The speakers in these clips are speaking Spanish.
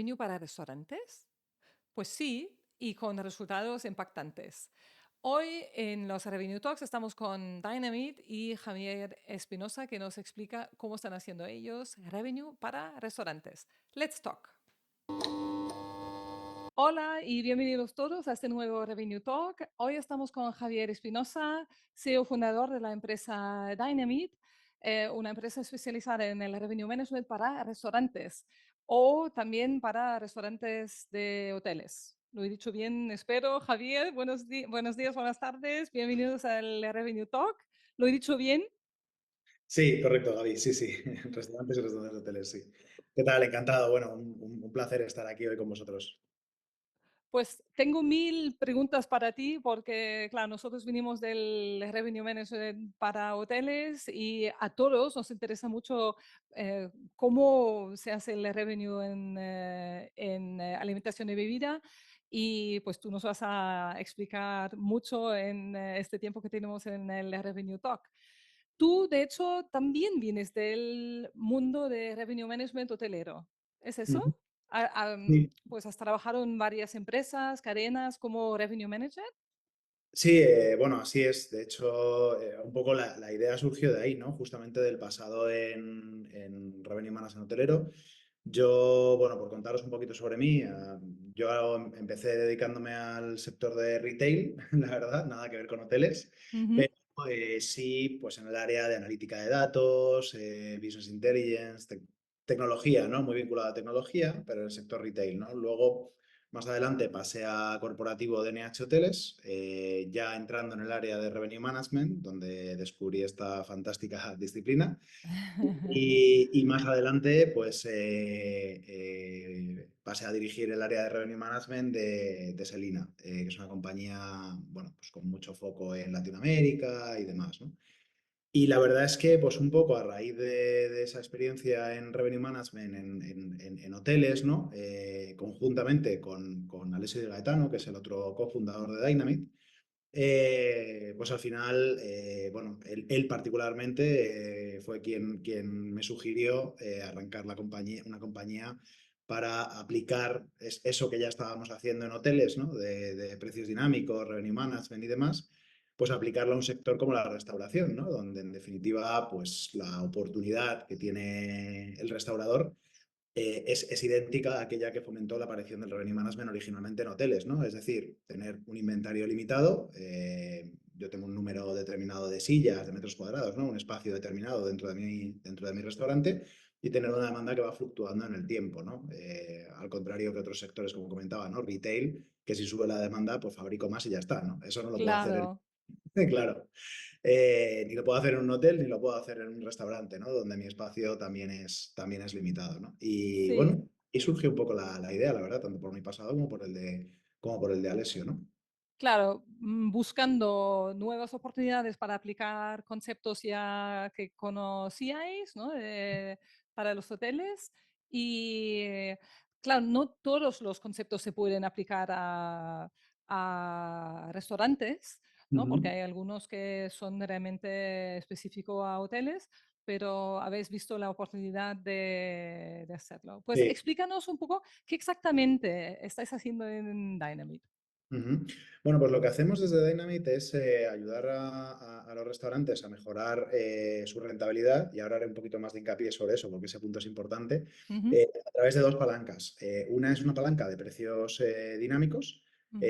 revenue para restaurantes? Pues sí, y con resultados impactantes. Hoy en los Revenue Talks estamos con Dynamite y Javier Espinosa, que nos explica cómo están haciendo ellos revenue para restaurantes. Let's talk. Hola y bienvenidos todos a este nuevo Revenue Talk. Hoy estamos con Javier Espinosa, CEO fundador de la empresa Dynamite, una empresa especializada en el revenue management para restaurantes o también para restaurantes de hoteles. Lo he dicho bien, espero. Javier, buenos días, buenas tardes. Bienvenidos al Revenue Talk. ¿Lo he dicho bien? Sí, correcto, Gaby. Sí, sí. Restaurantes y restaurantes de hoteles, sí. ¿Qué tal? Encantado. Bueno, un placer estar aquí hoy con vosotros. Pues tengo mil preguntas para ti porque, claro, nosotros vinimos del Revenue Management para hoteles y a todos nos interesa mucho cómo se hace el revenue en alimentación y bebida y pues tú nos vas a explicar mucho en este tiempo que tenemos en el Revenue Talk. Tú, de hecho, también vienes del mundo de Revenue Management hotelero. ¿Es eso? Ujú. Sí, Pues has trabajado en varias empresas, cadenas como Revenue Manager. sí, bueno, así es. De hecho, un poco la idea surgió de ahí, ¿no? Justamente del pasado en Revenue Management hotelero. Yo, bueno, por contaros un poquito sobre mí, yo empecé dedicándome al sector de retail, la verdad, nada que ver con hoteles, Ujú. pero sí, pues en el área de analítica de datos, business intelligence, tecnología, ¿no? Muy vinculada a tecnología, pero en el sector retail, ¿no? Luego, más adelante pasé a corporativo de NH Hoteles, ya entrando en el área de revenue management, donde descubrí esta fantástica disciplina. Y más adelante, pues pasé a dirigir el área de Revenue Management de Selina, que es una compañía, bueno, pues con mucho foco en Latinoamérica y demás, ¿no? Y la verdad es que, pues un poco a raíz de esa experiencia en Revenue Management en hoteles, ¿no? Conjuntamente con Alessio Di Gaetano, que es el otro cofundador de Dynamite, pues al final, bueno, él particularmente fue quien me sugirió arrancar una compañía para aplicar eso que ya estábamos haciendo en hoteles, ¿no? De precios dinámicos, revenue management y demás, pues aplicarlo a un sector como la restauración, ¿no? Donde en definitiva, pues la oportunidad que tiene el restaurador es idéntica a aquella que fomentó la aparición del revenue management originalmente en hoteles, ¿no? Es decir, tener un inventario limitado, yo tengo un número determinado de sillas, de metros cuadrados, ¿no? Un espacio determinado dentro de mi restaurante y tener una demanda que va fluctuando en el tiempo, ¿no? Al contrario que otros sectores, como comentaba, ¿no? Retail, que si sube la demanda, pues fabrico más y ya está, ¿no? Eso no lo puedo hacer Claro, claro. Ni lo puedo hacer en un hotel, ni lo puedo hacer en un restaurante, ¿no? Donde mi espacio también es limitado, ¿no? Y sí. bueno, y surgió un poco la idea, la verdad, tanto por mi pasado como por el de Alessio, ¿no? Claro, buscando nuevas oportunidades para aplicar conceptos ya que conocíais, ¿no? Para los hoteles. Y claro, no todos los conceptos se pueden aplicar a restaurantes, ¿no? Porque Ujú. hay algunos que son realmente específicos a hoteles, pero habéis visto la oportunidad de hacerlo. Pues Sí. explícanos un poco qué exactamente estáis haciendo en Dynamite. Ujú. Bueno, pues lo que hacemos desde Dynamite es ayudar a los restaurantes a mejorar su rentabilidad y ahora haré un poquito más de hincapié sobre eso porque ese punto es importante, Ujú, a través de dos palancas. Una es una palanca de precios dinámicos ujú.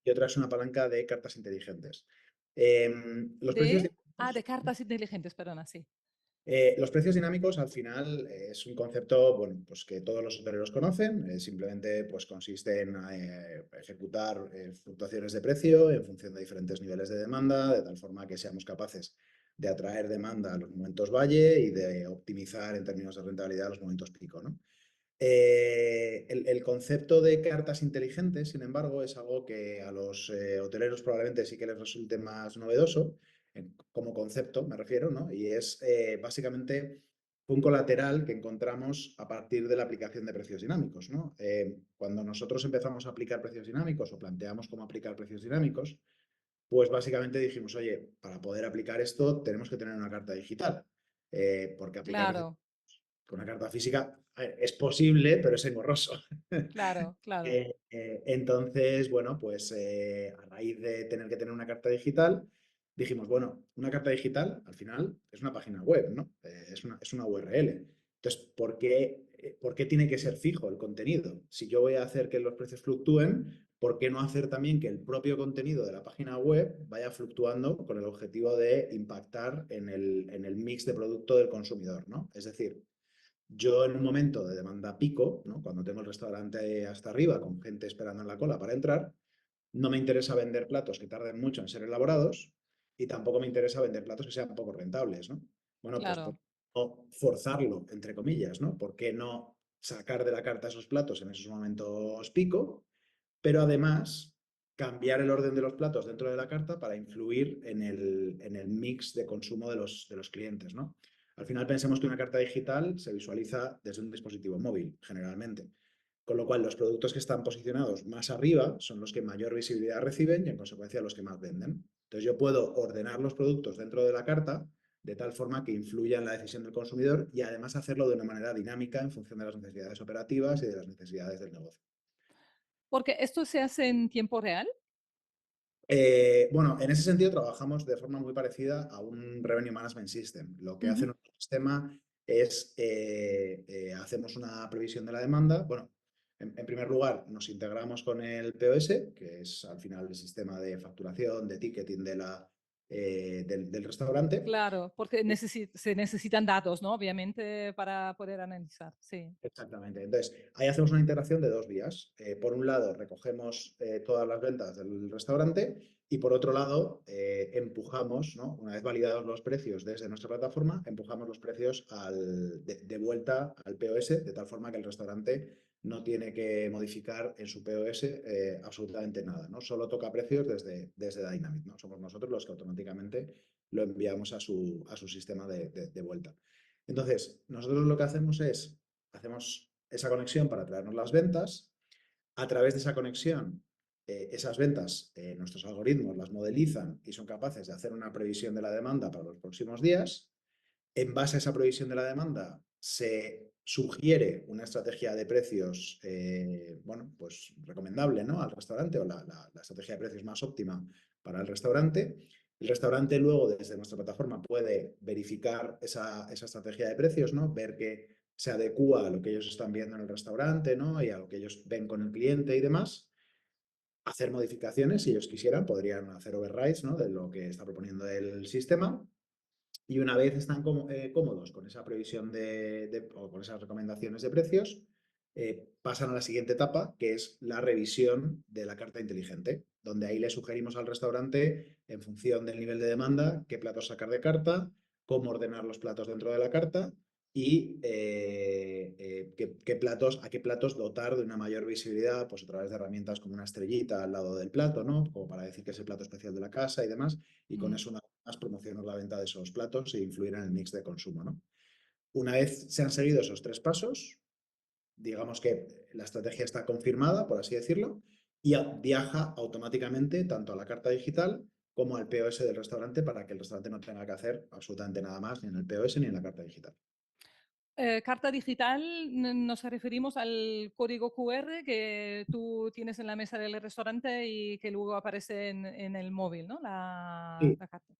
y otra es una palanca de cartas inteligentes. Los precios De dinámicos cartas inteligentes, perdona, sí. los precios dinámicos al final es un concepto, bueno, pues que todos los hoteleros conocen, simplemente pues consiste en ejecutar fluctuaciones de precio en función de diferentes niveles de demanda, de tal forma que seamos capaces de atraer demanda a los momentos valle y de optimizar en términos de rentabilidad los momentos pico, ¿no? El concepto de cartas inteligentes, sin embargo, es algo que a los hoteleros probablemente sí que les resulte más novedoso, como concepto me refiero, ¿no? Y es básicamente un colateral que encontramos a partir de la aplicación de precios dinámicos, ¿no? Cuando nosotros empezamos a aplicar precios dinámicos o planteamos cómo aplicar precios dinámicos, pues básicamente dijimos, oye, para poder aplicar esto tenemos que tener una carta digital, porque aplicar precios Claro, Con una carta física, a ver, es posible, pero es engorroso. Claro, claro, Entonces, bueno, pues a raíz de tener que tener una carta digital, dijimos, bueno, una carta digital al final es una página web, ¿no? Es una URL. Entonces, ¿por qué tiene que ser fijo el contenido? Si yo voy a hacer que los precios fluctúen, ¿por qué no hacer también que el propio contenido de la página web vaya fluctuando con el objetivo de impactar en el mix de producto del consumidor, ¿no? Es decir, yo en un momento de demanda pico, ¿no? Cuando tengo el restaurante hasta arriba con gente esperando en la cola para entrar, no me interesa vender platos que tarden mucho en ser elaborados y tampoco me interesa vender platos que sean poco rentables, ¿no? Bueno, pues ¿por claro. qué no forzarlo, entre comillas, ¿no? ¿Por qué no sacar de la carta esos platos en esos momentos pico, pero además cambiar el orden de los platos dentro de la carta para influir en el mix de consumo de los clientes, ¿no? Al final pensemos que una carta digital se visualiza desde un dispositivo móvil, generalmente. Con lo cual, los productos que están posicionados más arriba son los que mayor visibilidad reciben y, en consecuencia, los que más venden. Entonces, yo puedo ordenar los productos dentro de la carta de tal forma que influya en la decisión del consumidor y, además, hacerlo de una manera dinámica en función de las necesidades operativas y de las necesidades del negocio. Porque esto se hace en tiempo real. Bueno, en ese sentido trabajamos de forma muy parecida a un Revenue Management System. Lo que hace Ujú. nuestro sistema es, hacemos una previsión de la demanda. Bueno, en primer lugar, nos integramos con el POS, que es al final el sistema de facturación, de ticketing del restaurante. Claro, porque se necesitan datos, ¿no? Obviamente, para poder analizar. Sí. Exactamente. Entonces, ahí hacemos una integración de dos vías. Por un lado, recogemos todas las ventas del restaurante y por otro lado, empujamos, ¿no? Una vez validados los precios desde nuestra plataforma, empujamos los precios de vuelta al POS, de tal forma que el restaurante no tiene que modificar en su POS absolutamente nada, ¿no? Solo toca precios desde Dynamic, ¿no? Somos nosotros los que automáticamente lo enviamos a su sistema de vuelta. Entonces, nosotros lo que hacemos esa conexión para traernos las ventas. A través de esa conexión, esas ventas, nuestros algoritmos las modelizan y son capaces de hacer una previsión de la demanda para los próximos días. En base a esa previsión de la demanda, se sugiere una estrategia de precios, bueno, pues recomendable, ¿no? Al restaurante o la estrategia de precios más óptima para el restaurante. El restaurante luego desde nuestra plataforma puede verificar esa estrategia de precios, ¿no? Ver que se adecúa a lo que ellos están viendo en el restaurante, ¿no? Y a lo que ellos ven con el cliente y demás. Hacer modificaciones, si ellos quisieran, podrían hacer overrides, ¿no? De lo que está proponiendo el sistema. Y una vez están cómodos con esa previsión o con esas recomendaciones de precios, pasan a la siguiente etapa, que es la revisión de la carta inteligente, donde ahí le sugerimos al restaurante, en función del nivel de demanda, qué platos sacar de carta, cómo ordenar los platos dentro de la carta y a qué platos dotar de una mayor visibilidad, pues a través de herramientas como una estrellita al lado del plato, ¿no? Como para decir que es el plato especial de la casa y demás, y con Mm. eso más promocionar la venta de esos platos e influir en el mix de consumo, ¿no? Una vez se han seguido esos tres pasos, digamos que la estrategia está confirmada, por así decirlo, y viaja automáticamente tanto a la carta digital como al POS del restaurante para que el restaurante no tenga que hacer absolutamente nada más ni en el POS ni en la carta digital. Carta digital, nos referimos al código QR que tú tienes en la mesa del restaurante y que luego aparece en el móvil, ¿no? Sí, La carta.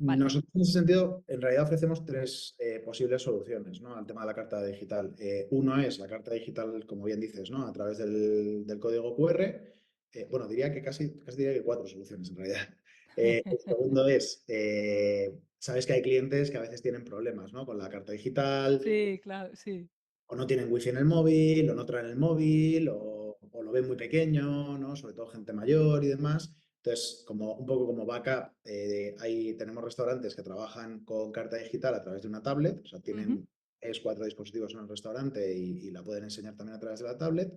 Vale. nosotros en ese sentido, en realidad ofrecemos tres posibles soluciones, ¿no? Al tema de la carta digital. Uno es la carta digital, como bien dices, ¿no? A través del código QR. Bueno, diría que casi diría que cuatro soluciones en realidad. El segundo es, sabes que hay clientes que a veces tienen problemas, ¿no? Con la carta digital, Sí, claro, sí. o no tienen wifi en el móvil, o no traen el móvil, o lo ven muy pequeño, ¿no? Sobre todo gente mayor y demás. Entonces, un poco como backup, ahí tenemos restaurantes que trabajan con carta digital a través de una tablet, o sea, Ujú. tienen cuatro dispositivos en el restaurante y la pueden enseñar también a través de la tablet.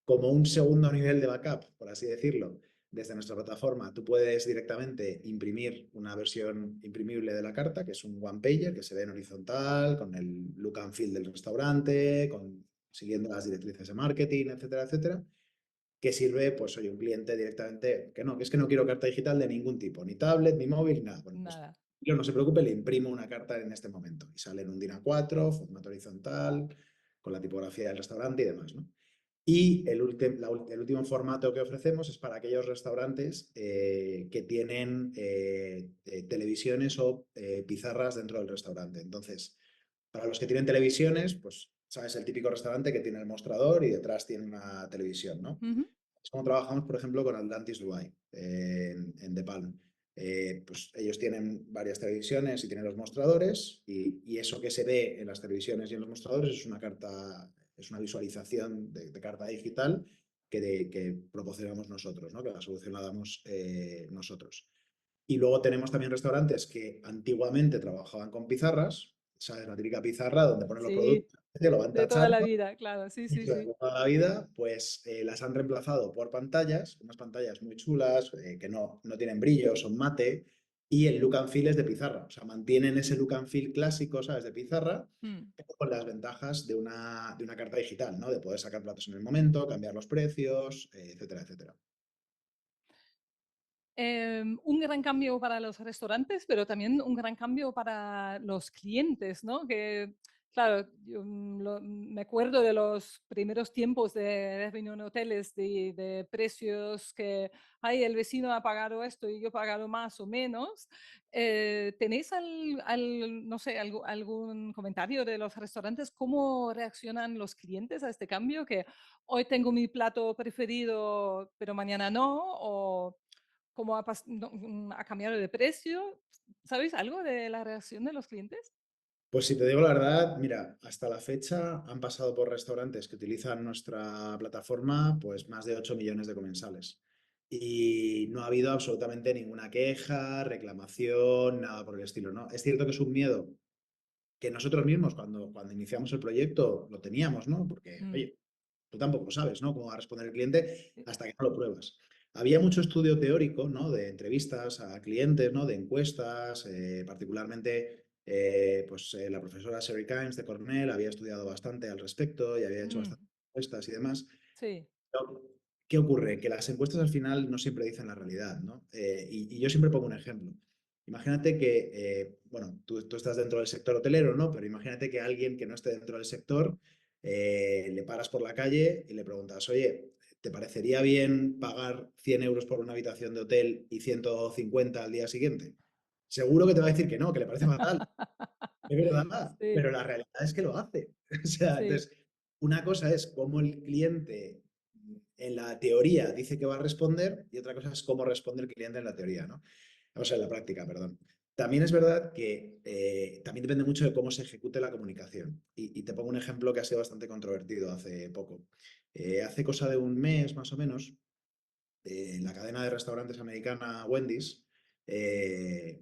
Como un segundo nivel de backup, por así decirlo, desde nuestra plataforma, tú puedes directamente imprimir una versión imprimible de la carta, que es un one pager que se ve en horizontal, con el look and feel del restaurante, siguiendo las directrices de marketing, etcétera, etcétera, que sirve, pues, oye, un cliente directamente, que es que no quiero carta digital de ningún tipo, ni tablet, ni móvil, nada. Bueno, pues Nada. yo no se preocupe, le imprimo una carta en este momento. Y sale en un DIN A4, formato horizontal, con la tipografía del restaurante y demás, ¿no? Y el último formato que ofrecemos es para aquellos restaurantes que tienen televisiones o pizarras dentro del restaurante. Entonces, para los que tienen televisiones, pues, sabes, el típico restaurante que tiene el mostrador y detrás tiene una televisión, ¿no? Ujú. Es como trabajamos, por ejemplo, con Atlantis Dubai, en The Palm. Pues ellos tienen varias televisiones y tienen los mostradores y eso que se ve en las televisiones y en los mostradores es una carta, es una visualización de carta digital que proporcionamos nosotros, ¿no? Que la solución la damos nosotros. Y luego tenemos también restaurantes que antiguamente trabajaban con pizarras, ¿sabes? La típica pizarra donde ponen los Sí, productos, lo van de toda la tachando vida, claro, sí, y sí, durante sí. toda la vida, pues las han reemplazado por pantallas, unas pantallas muy chulas, que no tienen brillo, son mate, y el look and feel es de pizarra. O sea, mantienen ese look and feel clásico, ¿sabes? De pizarra, Mm. pero con las ventajas de una carta digital, ¿no? De poder sacar platos en el momento, cambiar los precios, etcétera, etcétera. Un gran cambio para los restaurantes, pero también un gran cambio para los clientes, ¿no? Que, claro, yo me acuerdo de los primeros tiempos de reunión en hoteles, de precios que, ay, el vecino ha pagado esto y yo he pagado más o menos. ¿Tenéis no sé, algún comentario de los restaurantes? ¿Cómo reaccionan los clientes a este cambio? Que hoy tengo mi plato preferido, pero mañana no, o cómo ha cambiado de precio. ¿Sabéis algo de la reacción de los clientes? Pues si te digo la verdad, mira, hasta la fecha han pasado por restaurantes que utilizan nuestra plataforma pues más de 8 millones de comensales. Y no ha habido absolutamente ninguna queja, reclamación, nada por el estilo, ¿no? Es cierto que es un miedo que nosotros mismos cuando iniciamos el proyecto lo teníamos, ¿no? Porque, Mm, oye, tú tampoco sabes, ¿no? Cómo va a responder el cliente sí. hasta que no lo pruebas. Había mucho estudio teórico, ¿no? De entrevistas a clientes, ¿no? De encuestas, particularmente, pues la profesora Sherry Kimes de Cornell había estudiado bastante al respecto y había hecho Mm, bastantes encuestas y demás. sí. Pero, ¿qué ocurre? Que las encuestas al final no siempre dicen la realidad, ¿no? Y yo siempre pongo un ejemplo. Imagínate que, bueno, tú estás dentro del sector hotelero, ¿no? Pero imagínate que alguien que no esté dentro del sector, le paras por la calle y le preguntas, oye, ¿te parecería bien pagar 100 euros por una habitación de hotel y 150 al día siguiente? Seguro que te va a decir que no, que le parece fatal. Es verdad, Sí, pero la realidad es que lo hace. O sea, sí, entonces, una cosa es cómo el cliente en la teoría dice que va a responder y otra cosa es cómo responde el cliente en la teoría, ¿no? O sea, en la práctica, perdón. También es verdad que también depende mucho de cómo se ejecute la comunicación. Y te pongo un ejemplo que ha sido bastante controvertido hace poco. Hace cosa de un mes más o menos, la cadena de restaurantes americana Wendy's,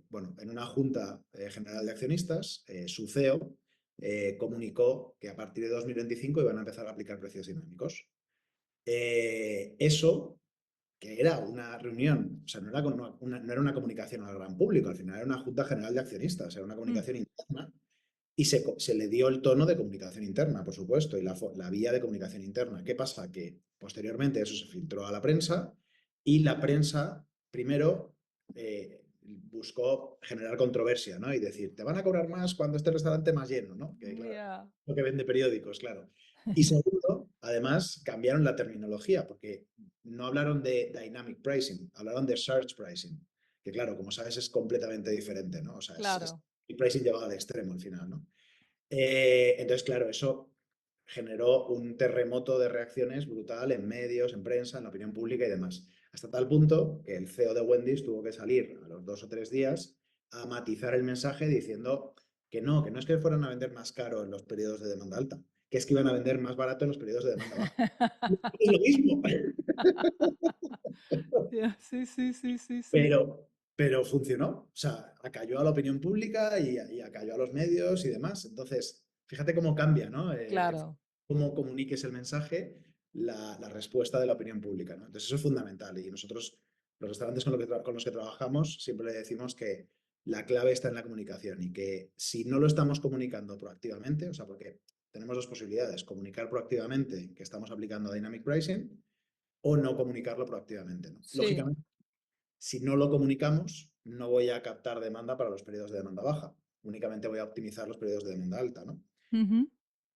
bueno, en una junta general de accionistas, su CEO comunicó que a partir de 2025 iban a empezar a aplicar precios dinámicos. Eso, que era una reunión, o sea, no era una comunicación al gran público, al final era una junta general de accionistas, era una mm, comunicación interna y se le dio el tono de comunicación interna, por supuesto, y la vía de comunicación interna. ¿Qué pasa? Que posteriormente eso se filtró a la prensa y la prensa primero buscó generar controversia, ¿no? Y decir, te van a cobrar más cuando esté el restaurante más lleno, ¿no? Que claro, ya, lo que vende periódicos, claro. Y segundo, además, cambiaron la terminología, porque no hablaron de dynamic pricing, hablaron de surge pricing, que claro, como sabes, es completamente diferente, ¿no? O sea, es claro. el pricing llevado al extremo al final, ¿no? Entonces, claro, eso generó un terremoto de reacciones brutal en medios, en prensa, en la opinión pública y demás. Hasta tal punto que el CEO de Wendy's tuvo que salir a los 2 o 3 días a matizar el mensaje diciendo que no es que fueran a vender más caro en los periodos de demanda alta, que es que iban a vender más barato en los periodos de demanda baja. Es lo mismo. Ya, sí, sí, sí, sí, sí. Pero funcionó, o sea, acalló a la opinión pública y acalló a los medios y demás. Entonces, fíjate cómo cambia, ¿no? Claro, Cómo comuniques el mensaje, la respuesta de la opinión pública, ¿no? Entonces, eso es fundamental. Y nosotros, los restaurantes con los que trabajamos, siempre le decimos que la clave está en la comunicación y que si no lo estamos comunicando proactivamente, o sea, porque tenemos dos posibilidades, comunicar proactivamente que estamos aplicando Dynamic Pricing o no comunicarlo proactivamente, ¿no? sí. Lógicamente, si no lo comunicamos, no voy a captar demanda para los periodos de demanda baja, únicamente voy a optimizar los periodos de demanda alta, ¿no? Ujú.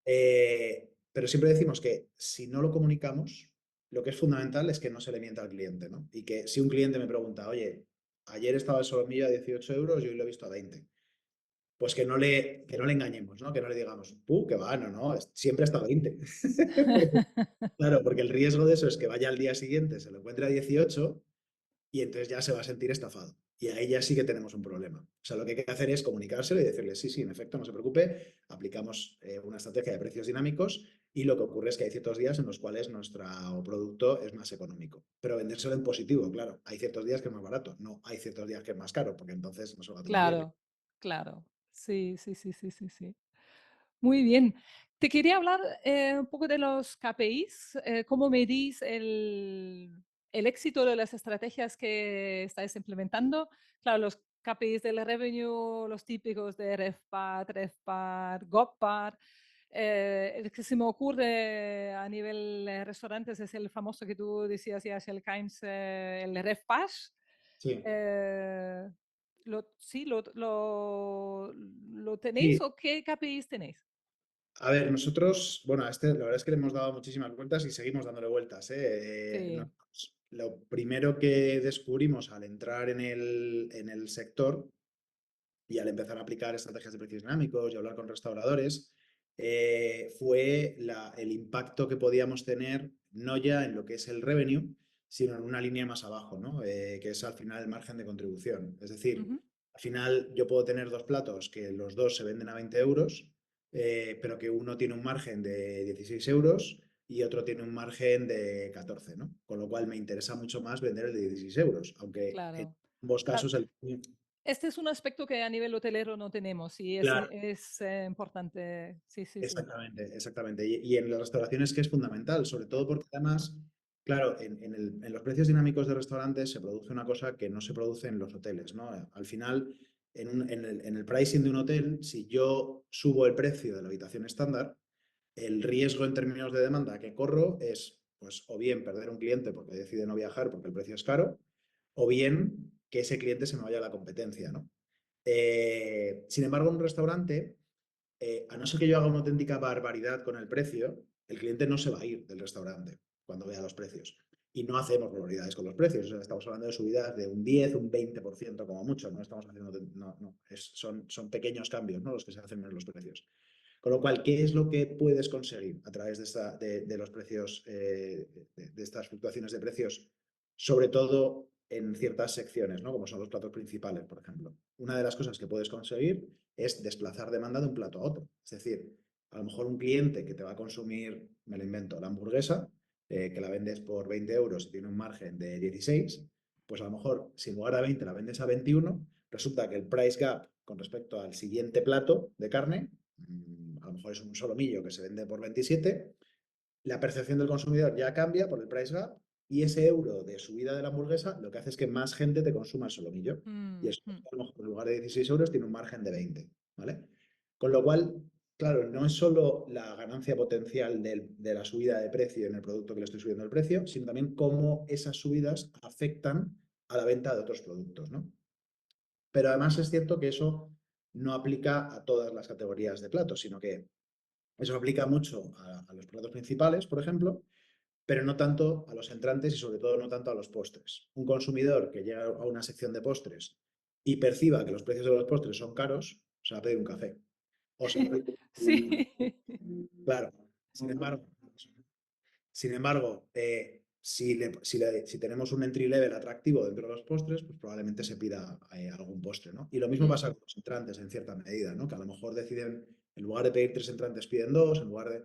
Pero siempre decimos que si no lo comunicamos, lo que es fundamental es que no se le mienta al cliente, ¿no? Y que si un cliente me pregunta, oye, ayer estaba el solomillo a 18 euros y hoy lo he visto a 20, pues que no le engañemos, ¿no? Que no le digamos, que va, no, no, siempre está a 20. Claro, porque el riesgo de eso es que vaya al día siguiente, se lo encuentre a 18 y entonces ya se va a sentir estafado. Y ahí ya sí que tenemos un problema. O sea, lo que hay que hacer es comunicárselo y decirle, sí, sí, en efecto, no se preocupe, aplicamos una estrategia de precios dinámicos y lo que ocurre es que hay ciertos días en los cuales nuestro producto es más económico. Pero vendérselo en positivo, claro. Hay ciertos días que es más barato, no hay ciertos días que es más caro, porque entonces no se va a tomar riesgo. Claro, claro. Sí, sí, sí, sí, sí, sí. Muy bien. Te quería hablar un poco de los KPIs. ¿Cómo medís el éxito de las estrategias que estáis implementando? Claro, los KPIs del revenue, los típicos de REFPAR, TREFPAR, GOPPAR. El que se me ocurre a nivel restaurantes es el famoso que tú decías ya, el Kimes, el REFPAS. Sí, Eh, ¿Sí lo tenéis sí. o qué KPIs tenéis? A ver, nosotros, bueno, a este la verdad es que le hemos dado muchísimas vueltas y seguimos dándole vueltas, ¿eh? Sí. Lo primero que descubrimos al entrar en el sector y al empezar a aplicar estrategias de precios dinámicos y hablar con restauradores, fue el impacto que podíamos tener, no ya en lo que es el revenue, sino en una línea más abajo, ¿no? Que es al final el margen de contribución. Es decir, Ujú. al final yo puedo tener dos platos que los dos se venden a 20 euros, pero que uno tiene un margen de 16 euros y otro tiene un margen de 14, ¿no? Con lo cual me interesa mucho más vender el de 16 euros, aunque en Claro. ambos Claro. casos Este es un aspecto que a nivel hotelero no tenemos y Claro, es importante. Sí, sí, sí. exactamente, exactamente. Y en las restauraciones que es fundamental, sobre todo porque además, claro, en los precios dinámicos de restaurantes se produce una cosa que no se produce en los hoteles, ¿no? Al final, en el pricing de un hotel, si yo subo el precio de la habitación estándar, el riesgo en términos de demanda que corro es, pues, o bien perder un cliente porque decide no viajar porque el precio es caro, o bien que ese cliente se me vaya a la competencia, ¿no? Sin embargo, en un restaurante a no ser que yo haga una auténtica barbaridad con el precio, el cliente no se va a ir del restaurante cuando vea los precios. Y no hacemos barbaridades con los precios. O sea, estamos hablando de subidas de un 10, un 20% como mucho. No estamos haciendo, no, no, son pequeños cambios, ¿no? Los que se hacen en los precios. Con lo cual, ¿qué es lo que puedes conseguir a través de los precios, de estas fluctuaciones de precios? Sobre todo en ciertas secciones, ¿no? Como son los platos principales, por ejemplo. Una de las cosas que puedes conseguir es desplazar demanda de un plato a otro. Es decir, a lo mejor un cliente que te va a consumir, me lo invento, la hamburguesa, que la vendes por 20 euros y tiene un margen de 16, pues a lo mejor si en lugar de 20 la vendes a 21, resulta que el price gap con respecto al siguiente plato de carne, a lo mejor es un solomillo que se vende por 27, la percepción del consumidor ya cambia por el price gap y ese euro de subida de la hamburguesa lo que hace es que más gente te consuma el solomillo. Y Mm, eso, mm. a lo mejor en lugar de 16 euros tiene un margen de 20, ¿vale? Con lo cual, claro, no es solo la ganancia potencial de la subida de precio en el producto que le estoy subiendo el precio, sino también cómo esas subidas afectan a la venta de otros productos, ¿no? Pero además es cierto que eso no aplica a todas las categorías de platos, sino que eso aplica mucho a los platos principales, por ejemplo, pero no tanto a los entrantes y sobre todo no tanto a los postres. Un consumidor que llega a una sección de postres y perciba que los precios de los postres son caros, se va a pedir un café. O se va a pedir Sí. Claro. Sin embargo, si tenemos un entry level atractivo dentro de los postres, pues probablemente se pida algún postre, ¿no? Y lo mismo Mm. pasa con los entrantes en cierta medida, ¿no? Que a lo mejor deciden, en lugar de pedir tres entrantes, piden dos, en lugar de...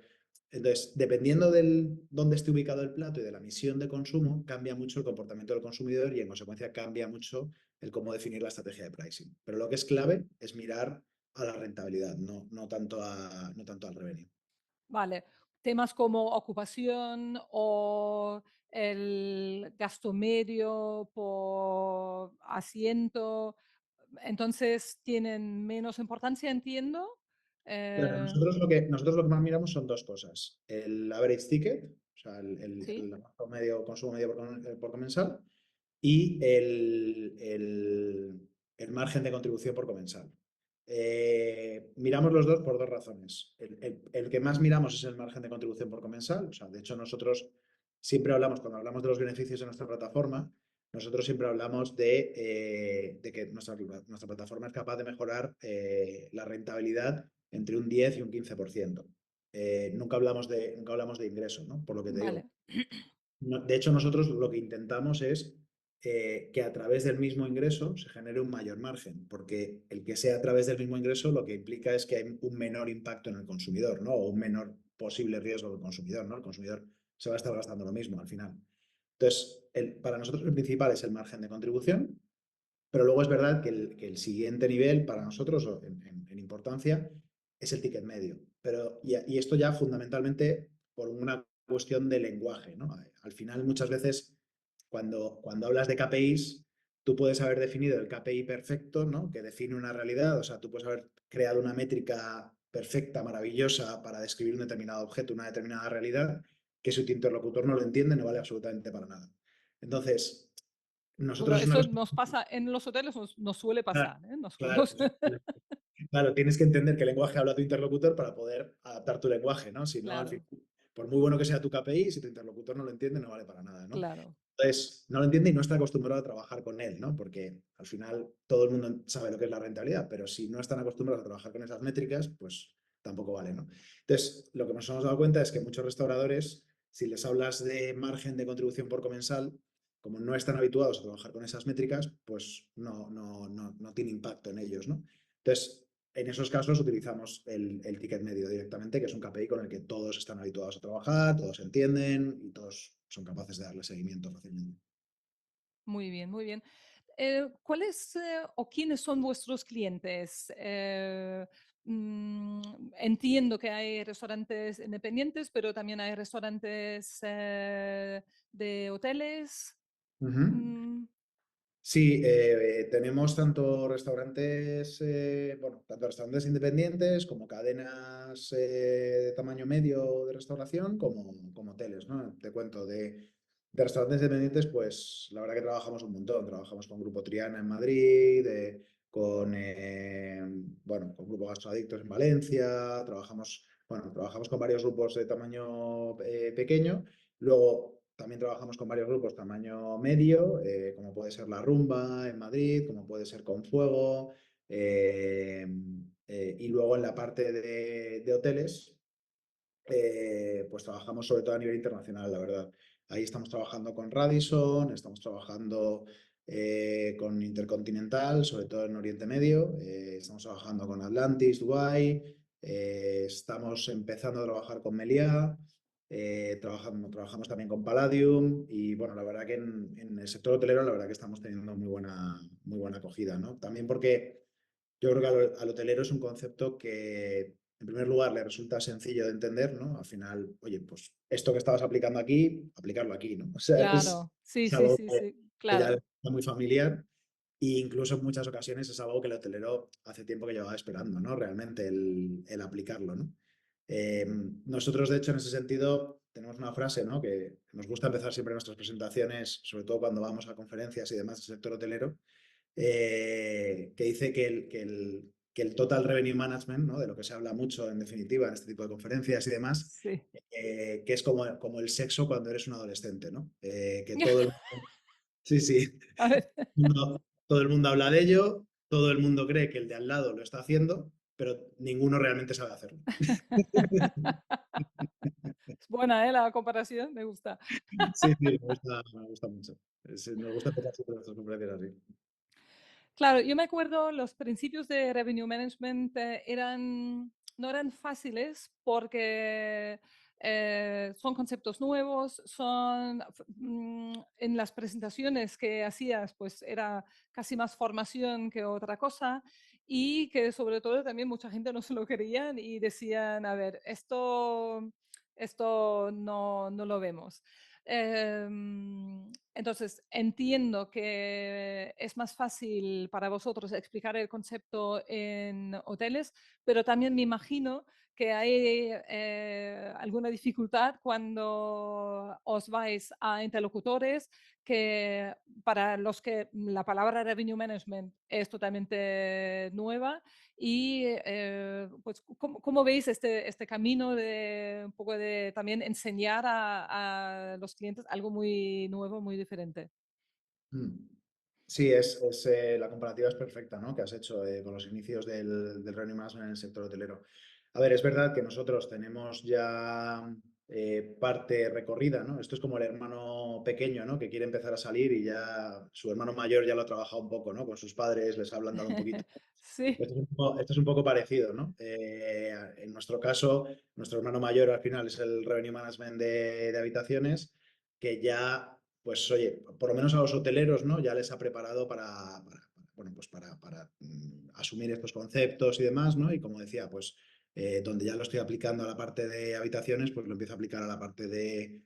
Entonces, dependiendo del dónde esté ubicado el plato y de la misión de consumo, cambia mucho el comportamiento del consumidor y en consecuencia cambia mucho el cómo definir la estrategia de pricing. Pero lo que es clave es mirar a la rentabilidad, no tanto al revenue. Vale. Temas como ocupación o el gasto medio por asiento, entonces tienen menos importancia, entiendo. Claro, Eh, nosotros lo que más miramos son dos cosas. El average ticket, o sea, sí. el gasto medio, consumo medio por comensal, y el margen de contribución por comensal. Miramos los dos por dos razones. El que más miramos es el margen de contribución por comensal. O sea, de hecho, nosotros siempre hablamos, cuando hablamos de los beneficios de nuestra plataforma, nosotros siempre hablamos de que nuestra plataforma es capaz de mejorar la rentabilidad entre un 10 y un 15%. Nunca hablamos de ingresos, ¿no? Por lo que te digo. Vale, De hecho, nosotros lo que intentamos es que a través del mismo ingreso se genere un mayor margen, porque el que sea a través del mismo ingreso lo que implica es que hay un menor impacto en el consumidor, ¿no? O un menor posible riesgo del consumidor, ¿no? El consumidor se va a estar gastando lo mismo al final. Entonces, para nosotros el principal es el margen de contribución, pero luego es verdad que el siguiente nivel para nosotros, o en importancia, es el ticket medio. Y esto ya fundamentalmente por una cuestión de lenguaje, ¿no? Al final, muchas veces, cuando hablas de KPIs, tú puedes haber definido el KPI perfecto, ¿no? Que define una realidad. O sea, tú puedes haber creado una métrica perfecta, maravillosa, para describir un determinado objeto, una determinada realidad, que si tu interlocutor no lo entiende, no vale absolutamente para nada. Entonces, bueno, nosotros es una eso cosa. nos pasa en los hoteles, nos suele Claro, pasar, ¿eh? claro, claro, tienes que entender qué lenguaje habla tu interlocutor para poder adaptar tu lenguaje, ¿no? Si no, al Claro, fin, por muy bueno que sea tu KPI, si tu interlocutor no lo entiende, no vale para nada, ¿no? claro. Entonces, no lo entiende y no está acostumbrado a trabajar con él, ¿no? Porque al final todo el mundo sabe lo que es la rentabilidad, pero si no están acostumbrados a trabajar con esas métricas, pues tampoco vale, ¿no? Entonces, lo que nos hemos dado cuenta es que muchos restauradores, si les hablas de margen de contribución por comensal, como no están habituados a trabajar con esas métricas, pues no tiene impacto en ellos, ¿no? Entonces, en esos casos utilizamos el ticket medio directamente, que es un KPI con el que todos están habituados a trabajar, todos entienden y todos son capaces de darle seguimiento fácilmente. Muy bien, muy bien. ¿Cuáles o quiénes son vuestros clientes? Entiendo que hay restaurantes independientes, pero también hay restaurantes de hoteles. Ujú. Mm, Sí, tenemos tanto restaurantes independientes como cadenas de tamaño medio de restauración como hoteles, ¿no? Te cuento, de restaurantes independientes, pues la verdad que trabajamos un montón. Trabajamos con Grupo Triana en Madrid, con Grupo Gastroadictos en Valencia, trabajamos con varios grupos de tamaño pequeño. Luego también trabajamos con varios grupos tamaño medio, como puede ser La Rumba en Madrid, como puede ser Con Fuego. Y luego en la parte de hoteles, pues trabajamos sobre todo a nivel internacional, la verdad. Ahí estamos trabajando con Radisson, estamos trabajando con Intercontinental, sobre todo en Oriente Medio, estamos trabajando con Atlantis, Dubai, estamos empezando a trabajar con Meliá, trabajamos también con Palladium y bueno, la verdad que en el sector hotelero la verdad que estamos teniendo muy buena acogida, ¿no? También porque yo creo que al hotelero es un concepto que, en primer lugar, le resulta sencillo de entender, ¿no? Al final, oye, pues esto que estabas aplicando aquí, aplicarlo aquí, ¿no? O sea, claro, sí, es sí, algo sí, sí, que ya claro. es muy familiar e incluso en muchas ocasiones es algo que el hotelero hace tiempo que llevaba esperando, ¿no? Realmente el aplicarlo, ¿no? Nosotros, de hecho, en ese sentido, tenemos una frase, ¿no? Que nos gusta empezar siempre nuestras presentaciones, sobre todo cuando vamos a conferencias y demás del sector hotelero, que dice que el Total Revenue Management, ¿no? De lo que se habla mucho en definitiva en este tipo de conferencias y demás, Sí. que es como el sexo cuando eres un adolescente, ¿no? Que todo el mundo, sí, sí, A ver, todo el mundo habla de ello, todo el mundo cree que el de al lado lo está haciendo, pero ninguno realmente sabe hacerlo. es buena, ¿eh? La comparación, me gusta. Sí, sí, me gusta mucho. Nos gusta empezar siempre nuestras conferencias así. Claro, yo me acuerdo los principios de revenue management no eran fáciles porque son conceptos nuevos, en las presentaciones que hacías, pues era casi más formación que otra cosa y que sobre todo también mucha gente no se lo creían y decían, a ver, esto no lo vemos. Entonces, entiendo que es más fácil para vosotros explicar el concepto en hoteles, pero también me imagino que hay alguna dificultad cuando os vais a interlocutores que para los que la palabra revenue management es totalmente nueva y pues ¿cómo veis este camino de un poco de también enseñar a los clientes algo muy nuevo, muy diferente? Mm. Sí, la comparativa es perfecta, ¿no? Que has hecho con los inicios del revenue management en el sector hotelero. A ver, es verdad que nosotros tenemos ya parte recorrida, ¿no? Esto es como el hermano pequeño, ¿no? Que quiere empezar a salir y ya su hermano mayor ya lo ha trabajado un poco, ¿no? Con sus padres les ha ablandado un poquito. Sí, Esto es un poco parecido, ¿no? En nuestro caso, nuestro hermano mayor al final es el revenue management de habitaciones, que ya, pues oye, por lo menos a los hoteleros, ¿no? Ya les ha preparado bueno, pues para asumir estos conceptos y demás, ¿no? Y como decía, pues donde ya lo estoy aplicando a la parte de habitaciones, pues lo empiezo a aplicar a la parte de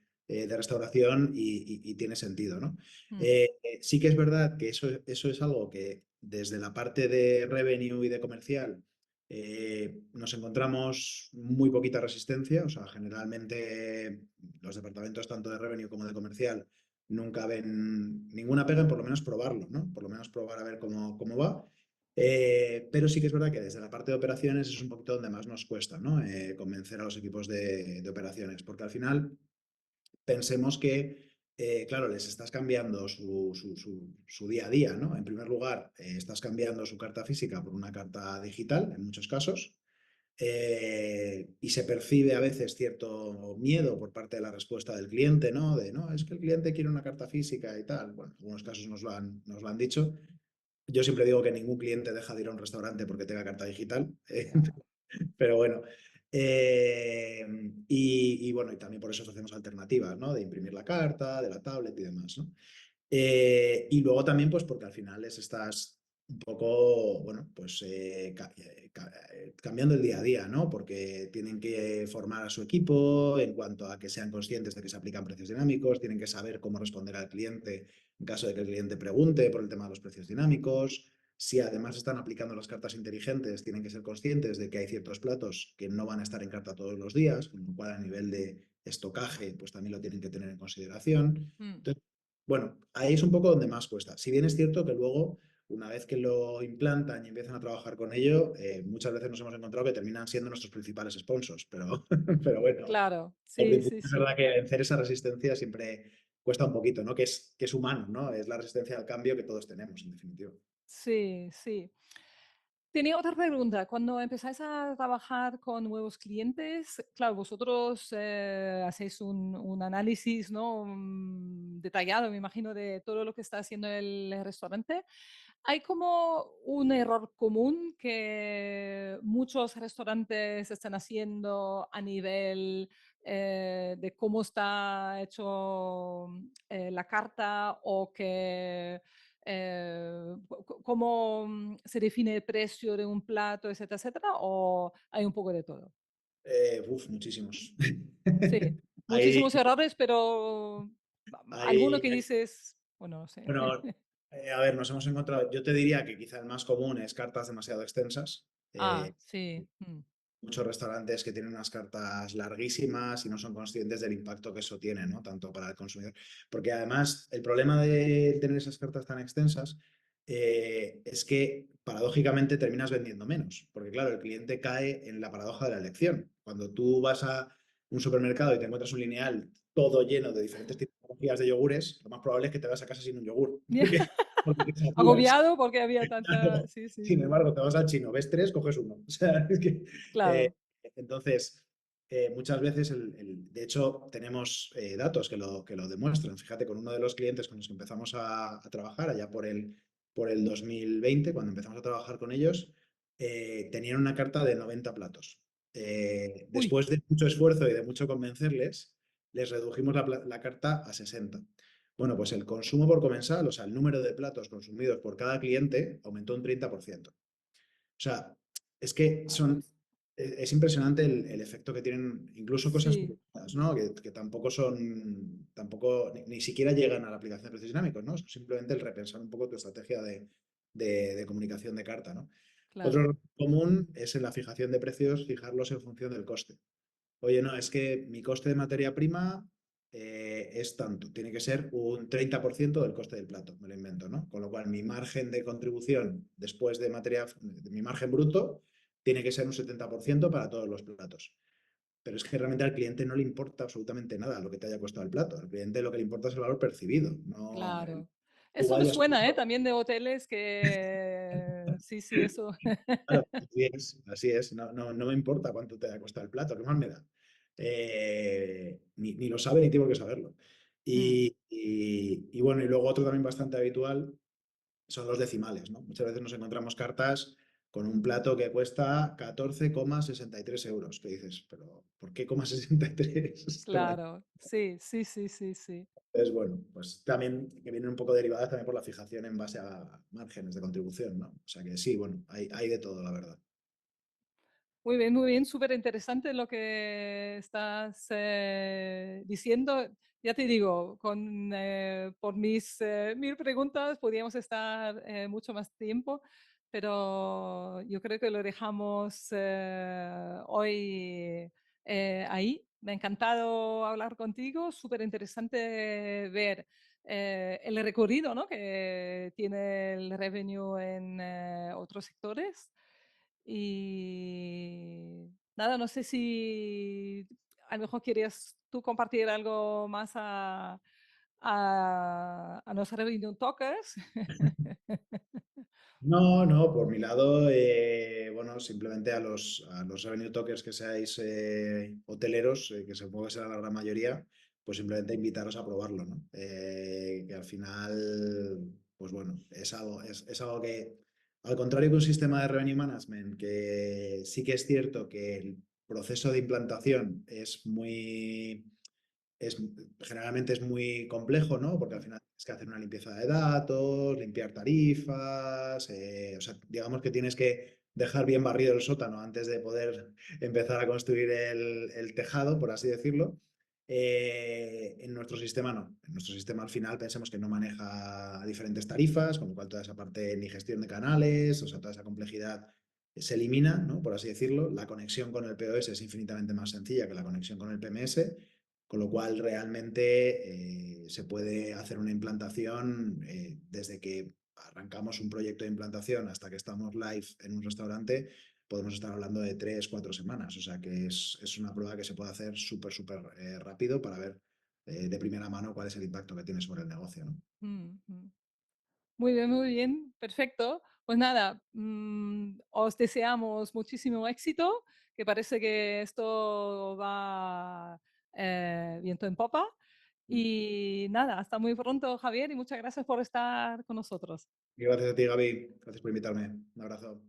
restauración y tiene sentido, ¿no? mm, Sí que es verdad que eso es algo que desde la parte de revenue y de comercial nos encontramos muy poquita resistencia, o sea, generalmente los departamentos tanto de revenue como de comercial nunca ven ninguna pega en por lo menos probarlo, ¿no? Por lo menos probar a ver cómo va. Pero sí que es verdad que desde la parte de operaciones es un poquito donde más nos cuesta, ¿no? Convencer a los equipos de operaciones, porque al final pensemos que, claro, les estás cambiando su día a día, ¿no? En primer lugar, estás cambiando su carta física por una carta digital, en muchos casos, y se percibe a veces cierto miedo por parte de la respuesta del cliente, ¿no? De, no, es que el cliente quiere una carta física y tal. Bueno, en algunos casos nos lo han dicho. Yo siempre digo que ningún cliente deja de ir a un restaurante porque tenga carta digital. ya, Pero bueno, eh, y bueno, y también por eso ofrecemos alternativas, ¿no? De imprimir la carta, de la tablet y demás, ¿no? Y luego también, pues porque al final les estás un poco, bueno, pues cambiando el día a día, ¿no? Porque tienen que formar a su equipo en cuanto a que sean conscientes de que se aplican precios dinámicos, tienen que saber cómo responder al cliente en caso de que el cliente pregunte por el tema de los precios dinámicos. Si además están aplicando las cartas inteligentes, tienen que ser conscientes de que hay ciertos platos que no van a estar en carta todos los días, con lo cual a nivel de estocaje, pues también lo tienen que tener en consideración. mm, Entonces, bueno, ahí es un poco donde más cuesta. Si bien es cierto que luego, una vez que lo implantan y empiezan a trabajar con ello, muchas veces nos hemos encontrado que terminan siendo nuestros principales sponsors, pero, pero bueno, claro, al sí, principio sí, es sí, verdad que vencer esa resistencia siempre cuesta un poquito, ¿no? Que es humano, ¿no? Es la resistencia al cambio que todos tenemos, en definitiva. sí, sí. Tenía otra pregunta. Cuando empezáis a trabajar con nuevos clientes, claro, vosotros hacéis un análisis, ¿no? Detallado, me imagino, de todo lo que está haciendo el restaurante. ¿Hay como un error común que muchos restaurantes están haciendo a nivel de cómo está hecho la carta o que cómo se define el precio de un plato, etcétera, etcétera, o hay un poco de todo? Muchísimos. Sí, Ahí, muchísimos errores, pero alguno ahí, que dices, bueno, no sé. bueno, a ver, nos hemos encontrado, yo te diría que quizá el más común es cartas demasiado extensas. Ah, sí. Muchos restaurantes que tienen unas cartas larguísimas y no son conscientes del impacto que eso tiene, ¿no? Tanto para el consumidor. Porque además, el problema de tener esas cartas tan extensas es que paradójicamente terminas vendiendo menos. Porque claro, el cliente cae en la paradoja de la elección. Cuando tú vas a un supermercado y te encuentras un lineal todo lleno de diferentes tipologías de yogures, lo más probable es que te vas a casa sin un yogur. Porque te saturas. Agobiado porque había tanta... Claro. Sí, sí, Sin embargo, te vas al chino, ves tres, coges uno. O sea, es que, eh, claro. entonces, muchas veces, de hecho, tenemos datos que lo demuestran. Fíjate, con uno de los clientes con los que empezamos a trabajar, allá por el 2020, cuando empezamos a trabajar con ellos, tenían una carta de 90 platos. Uy, Después de mucho esfuerzo y de mucho convencerles, les redujimos la carta a 60. Bueno, pues el consumo por comensal, o sea, el número de platos consumidos por cada cliente aumentó un 30%. O sea, es que es impresionante el efecto que tienen incluso cosas sí, pequeñas, ¿no? Que tampoco ni siquiera llegan a la aplicación de precios dinámicos, ¿no? Simplemente el repensar un poco tu estrategia de comunicación de carta, ¿no? claro, Otro error común es en la fijación de precios, fijarlos en función del coste. Oye, no, es que mi coste de materia prima es tanto, tiene que ser un 30% del coste del plato, me lo invento, ¿no? Con lo cual mi margen de contribución después de materia, de mi margen bruto, tiene que ser un 70% para todos los platos. Pero es que realmente al cliente no le importa absolutamente nada lo que te haya costado el plato. Al cliente lo que le importa es el valor percibido. No, claro. tú Eso me vayas. suena, ¿eh? También de hoteles que sí, sí, eso. Claro, así es, así es. No, no, no me importa cuánto te haya costado el plato, ¿qué más me da? Ni lo sabe ni tengo que saberlo. Mm, Y bueno, y luego otro también bastante habitual son los decimales, ¿no? Muchas veces nos encontramos cartas con un plato que cuesta 14,63 euros. Que dices, pero ¿por qué 63? Esto no hay. claro, sí, sí, sí, sí, sí. Entonces, bueno, pues también que vienen un poco derivadas también por la fijación en base a márgenes de contribución, ¿no? O sea que sí, bueno, hay de todo, la verdad. Muy bien, súper interesante lo que estás diciendo. Ya te digo, por mis 1000 preguntas podríamos estar mucho más tiempo, pero yo creo que lo dejamos hoy ahí. Me ha encantado hablar contigo, súper interesante ver el recorrido, ¿no?, que tiene el revenue en otros sectores. Y nada, no sé si a lo mejor querías tú compartir algo más a los Revenue Talkers. No, no, por mi lado, bueno, simplemente a los revenue tokers que seáis hoteleros, que supongo que será la gran mayoría, pues simplemente invitaros a probarlo, ¿no? Que al final, pues bueno, es algo que, al contrario que un sistema de revenue management, que sí que es cierto que el proceso de implantación es, generalmente es muy complejo, ¿no? Porque al final tienes que hacer una limpieza de datos, limpiar tarifas, o sea, digamos que tienes que dejar bien barrido el sótano antes de poder empezar a construir el tejado, por así decirlo. En nuestro sistema no. En nuestro sistema al final pensemos que no maneja diferentes tarifas, con lo cual toda esa parte ni gestión de canales, o sea, toda esa complejidad se elimina, ¿no? Por así decirlo. La conexión con el POS es infinitamente más sencilla que la conexión con el PMS. Con lo cual, realmente se puede hacer una implantación desde que arrancamos un proyecto de implantación hasta que estamos live en un restaurante, podemos estar hablando de 3, 4 semanas. O sea que es una prueba que se puede hacer súper, súper rápido para ver de primera mano cuál es el impacto que tiene sobre el negocio, ¿no? Mm, mm. Muy bien, perfecto. Pues nada, os deseamos muchísimo éxito, que parece que esto va viento en popa. Y nada, hasta muy pronto, Javier, y muchas gracias por estar con nosotros. Y gracias a ti, Gaby. Gracias por invitarme. Un abrazo.